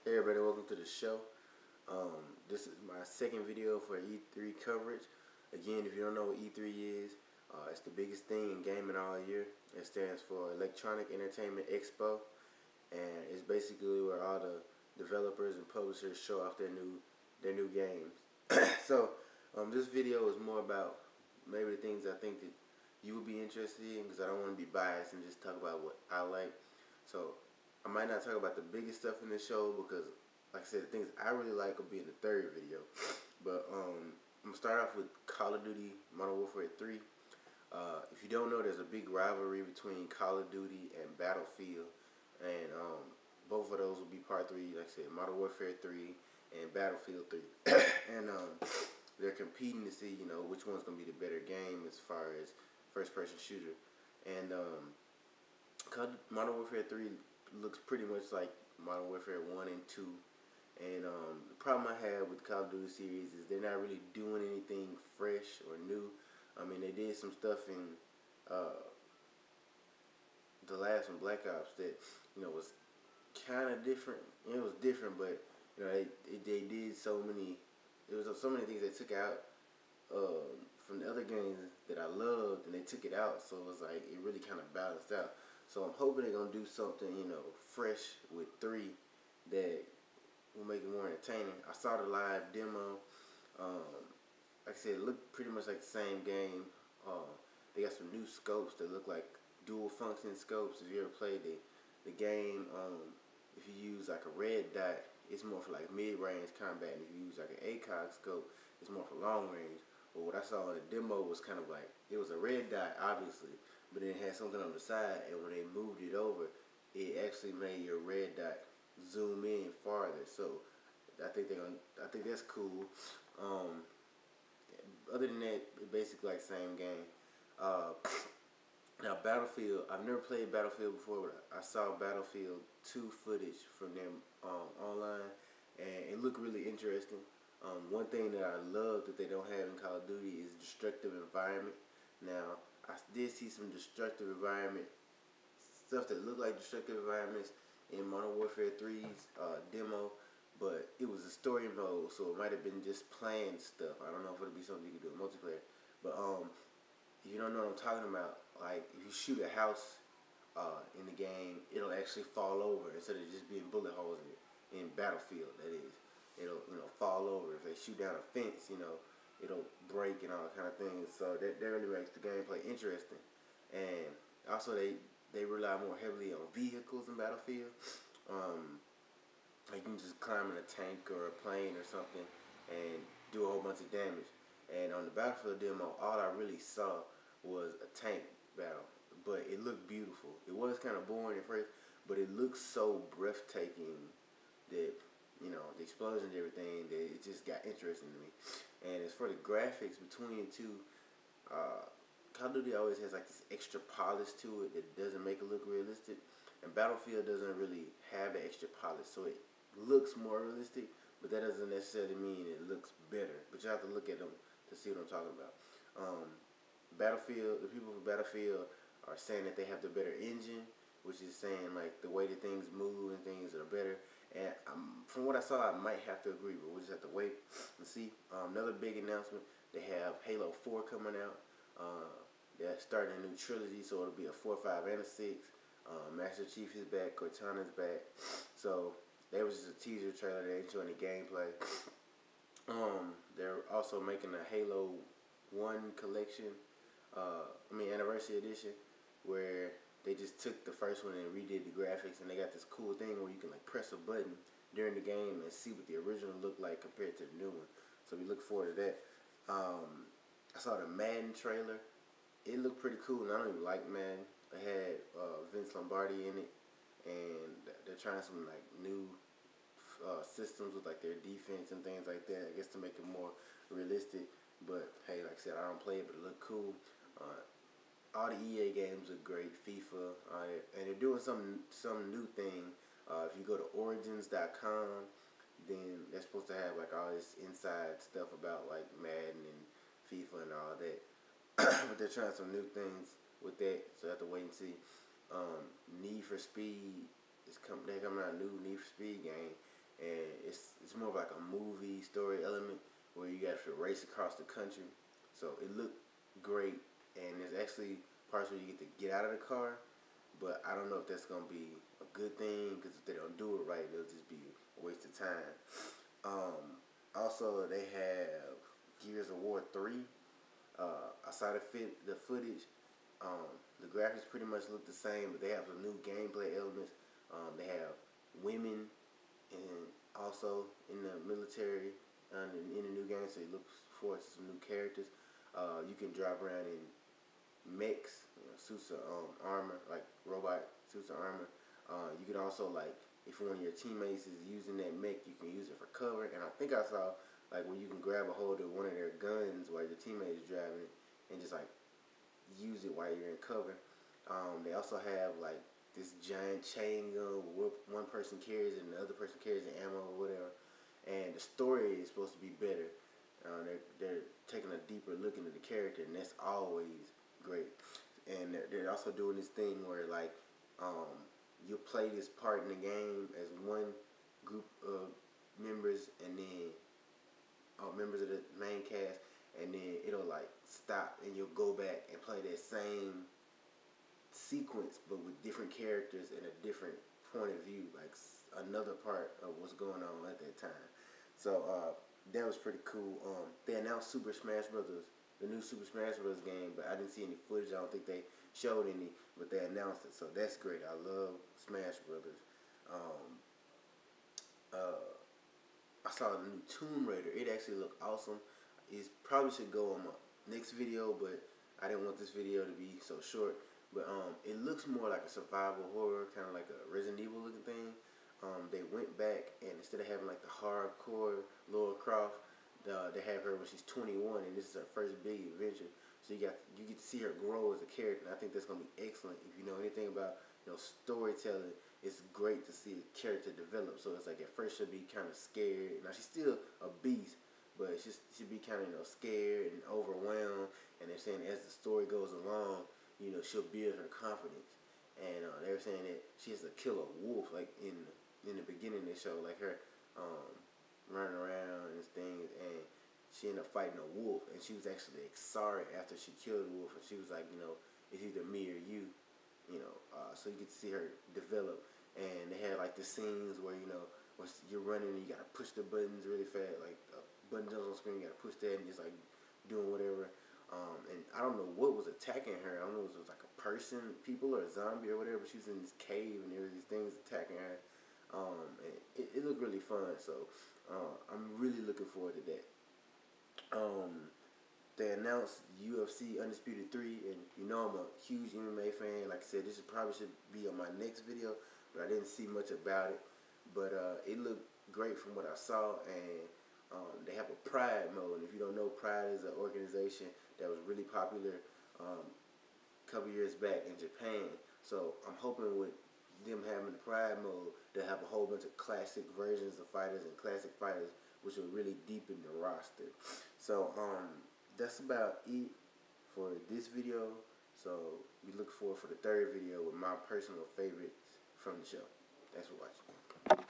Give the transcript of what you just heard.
Hey everybody, welcome to the show. This is my second video for E3 coverage. Again, if you don't know what E3 is, it's the biggest thing in gaming all year. It stands for Electronic Entertainment Expo, and it's basically where all the developers and publishers show off their new games. So, this video is more about maybe the things I think that you would be interested in, because I don't want to be biased and just talk about what I like. So, I might not talk about the biggest stuff in the show because, like I said, the things I really like will be in the third video. But I'm going to start off with Call of Duty Modern Warfare 3. If you don't know, there's a big rivalry between Call of Duty and Battlefield. And both of those will be part 3, like I said, Modern Warfare 3 and Battlefield 3. And they're competing to see, which one's going to be the better game as far as first-person shooter. And Modern Warfare 3 looks pretty much like Modern Warfare 1 and 2. And the problem I have with the Call of Duty series is they're not really doing anything fresh or new. I mean, they did some stuff in the last one, Black Ops, that was kind of different. It was different, but they did so many. There was so many things they took out from the other games that I loved, and they took it out. So it was like it really kind of balanced out. So I'm hoping they're gonna do something, fresh with 3 that will make it more entertaining. I saw the live demo. Like I said, it looked pretty much like the same game. They got some new scopes that look like dual function scopes. If you ever played the game, if you use like a red dot, it's more for like mid-range combat. And if you use like an ACOG scope, it's more for long range. But what I saw in the demo was kind of like, it was a red dot, obviously, but then it had something on the side, and when they moved it over, it actually made your red dot zoom in farther. So I think that's cool. Other than that, it's basically like the same game. Now Battlefield, I've never played Battlefield before, but I saw Battlefield 2 footage from them online, and it looked really interesting. One thing that I love that they don't have in Call of Duty is destructive environment. Now, I did see some destructive environment stuff that looked like destructive environments in Modern Warfare 3's demo, but it was a story mode, so it might have been just planned stuff. I don't know if it'll be something you can do in multiplayer, but if you don't know what I'm talking about, like if you shoot a house in the game, it'll actually fall over instead of just being bullet holes in Battlefield. That is, it'll fall over. If they shoot down a fence, it'll break and all that kind of things. So that really makes the gameplay interesting. And also they rely more heavily on vehicles in Battlefield. Like you can just climb in a tank or a plane or something and do a whole bunch of damage. And on the Battlefield demo, all I really saw was a tank battle, but it looked beautiful. It was kind of boring at first, but it looked so breathtaking that the explosions and everything, that it just got interesting to me. And as for the graphics between the two, Call of Duty always has like this extra polish to it that doesn't make it look realistic, and Battlefield doesn't really have the extra polish, so it looks more realistic, but that doesn't necessarily mean it looks better. But you have to look at them to see what I'm talking about. Battlefield, the people for Battlefield are saying that they have the better engine, which is saying like the way that things move and things are better. And from what I saw, I might have to agree, but we'll just have to wait and see. Another big announcement: they have Halo 4 coming out. They're starting a new trilogy, so it'll be a 4, 5, and a 6. Master Chief is back, Cortana's back. So that was just a teaser trailer. They ain't showing the gameplay. They're also making a Halo 1 collection, anniversary edition, where they just took the first one and redid the graphics, and they got this cool thing where you can like press a button during the game and see what the original looked like compared to the new one. So we look forward to that. I saw the Madden trailer. It looked pretty cool, and I don't even like Madden. They had Vince Lombardi in it, and they're trying some like new systems with like their defense and things like that, I guess to make it more realistic. But hey, like I said, I don't play it, but it looked cool. All the EA games look great, FIFA, and they're doing some new thing. If you go to Origins.com, then they're supposed to have like all this inside stuff about like Madden and FIFA and all that. But they're trying some new things with that, so I have to wait and see. Need for Speed they're coming out a new Need for Speed game, and it's more of like a movie story element where you got to race across the country. So it looked great, and there's actually parts where you get to get out of the car, but I don't know if that's gonna be a good thing, because if they don't do it right, it'll just be a waste of time. Also, they have Gears of War 3. I saw the footage. The graphics pretty much look the same, but they have some new gameplay elements. They have women and also in the military in the new game, so you look forward to some new characters. You can drive around in mechs, suits of armor, like robot suits of armor. You can also, like, if one of your teammates is using that mech, you can use it for cover. And I think I saw like where you can grab a hold of one of their guns while your teammate is driving it and just like use it while you're in cover. They also have like this giant chain gun where one person carries it and the other person carries the ammo or whatever. And the story is supposed to be better. They're taking a deeper look into the character, and that's always great. And they're also doing this thing where like you play this part in the game as one group of members, and then members of the main cast, and then it'll like stop and you'll go back and play that same sequence but with different characters and a different point of view, like another part of what's going on at that time. So that was pretty cool. They announced Super Smash Brothers, the new Super Smash Bros. Game, but I didn't see any footage. I don't think they showed any, but they announced it, so that's great. I love Smash Brothers. I saw the new Tomb Raider. It actually looked awesome. It probably should go on my next video, but I didn't want this video to be so short. But it looks more like a survival horror, kind of like a Resident Evil looking thing. They went back, and instead of having like the hardcore Lara Croft, they have her when she's 21, and this is her first big adventure. So you get to see her grow as a character, and I think that's gonna be excellent. If you know anything about storytelling, it's great to see the character develop. So it's like at first she'll be kind of scared. Now she's still a beast, but she'll be kind of scared and overwhelmed. And they're saying as the story goes along, she'll build her confidence. And they were saying that she has to kill a wolf. Like in the beginning, they show like her running around and things, and she ended up fighting a wolf. And she was actually sorry after she killed the wolf, and she was like, it's either me or you. So you get to see her develop. And they had like the scenes where when you're running and you gotta push the buttons really fast, like a button jumps on the screen, you gotta push that and just like doing whatever. And I don't know what was attacking her. I don't know if it was like a person, people, or a zombie or whatever. She was in this cave and there were these things attacking her. And it looked really fun. So I'm really looking forward to that. They announced UFC Undisputed 3, and I'm a huge MMA fan. Like I said, this probably should be on my next video, but I didn't see much about it. But it looked great from what I saw, and they have a Pride mode. And if you don't know, Pride is an organization that was really popular a couple years back in Japan. So I'm hoping with them having the Pride mode, they'll have a whole bunch of classic versions of fighters and classic fighters, which will really deepen the roster. So that's about it for this video. So we look forward for the third video with my personal favorites from the show. Thanks for watching.